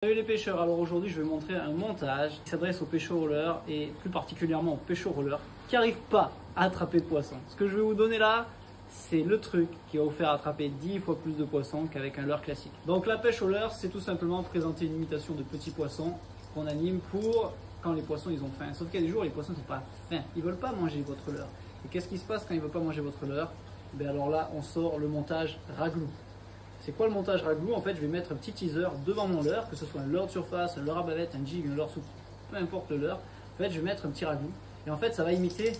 Salut les pêcheurs, alors aujourd'hui je vais vous montrer un montage qui s'adresse aux pêcheurs rouleurs et plus particulièrement aux pêcheurs rouleurs qui n'arrivent pas à attraper de poissons. Ce que je vais vous donner là, c'est le truc qui va vous faire attraper 10 fois plus de poissons qu'avec un leurre classique. Donc la pêche au leurre, c'est tout simplement présenter une imitation de petits poissons qu'on anime pour quand les poissons ils ont faim. Sauf qu'il y a des jours les poissons ne sont pas faim, ils ne veulent pas manger votre leurre. Et qu'est-ce qui se passe quand ils ne veulent pas manger votre leurre? Ben alors là on sort le montage raglou. C'est quoi le montage raglou? En fait, je vais mettre un petit teaser devant mon leurre, que ce soit un leurre de surface, un leurre à bavette, un jig, un leurre souple, peu importe le leurre. En fait, je vais mettre un petit raglou. Et en fait, ça va imiter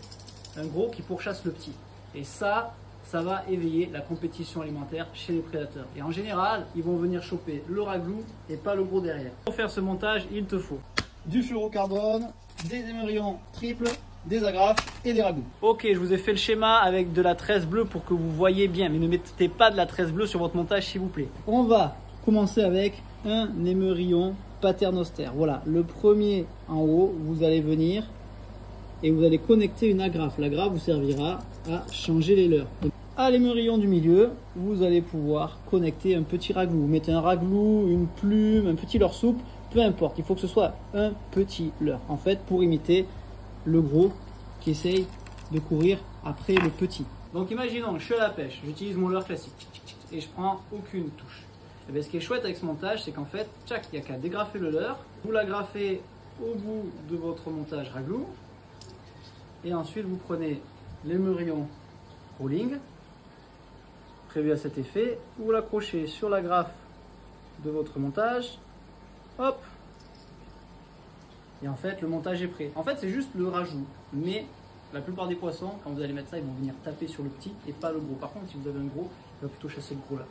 un gros qui pourchasse le petit. Et ça va éveiller la compétition alimentaire chez les prédateurs. Et en général, ils vont venir choper le raglou et pas le gros derrière. Pour faire ce montage, il te faut du fluorocarbone, des émerillons triples, des agrafes et des ragoûts. Ok, je vous ai fait le schéma avec de la tresse bleue pour que vous voyez bien, mais ne mettez pas de la tresse bleue sur votre montage s'il vous plaît. On va commencer avec un émerillon paternostère. Voilà, le premier en haut, vous allez venir et vous allez connecter une agrafe. L'agrafe vous servira à changer les leurres. À l'émerillon du milieu, vous allez pouvoir connecter un petit raglou. Vous mettez un raglou, une plume, un petit leurre souple, peu importe. Il faut que ce soit un petit leurre, en fait, pour imiter le gros qui essaye de courir après le petit. Donc imaginons, je suis à la pêche, j'utilise mon leurre classique et je prends aucune touche. Et bien, ce qui est chouette avec ce montage, c'est qu'en fait, il n'y a qu'à dégrafer le leurre, vous l'agrafez au bout de votre montage raglou et ensuite vous prenez l'émerillon rolling prévu à cet effet, vous l'accrochez sur l'agrafe de votre montage, hop. Et en fait, le montage est prêt. En fait, c'est juste le rajout. Mais la plupart des poissons, quand vous allez mettre ça, ils vont venir taper sur le petit et pas le gros. Par contre, si vous avez un gros, il va plutôt chasser le gros là.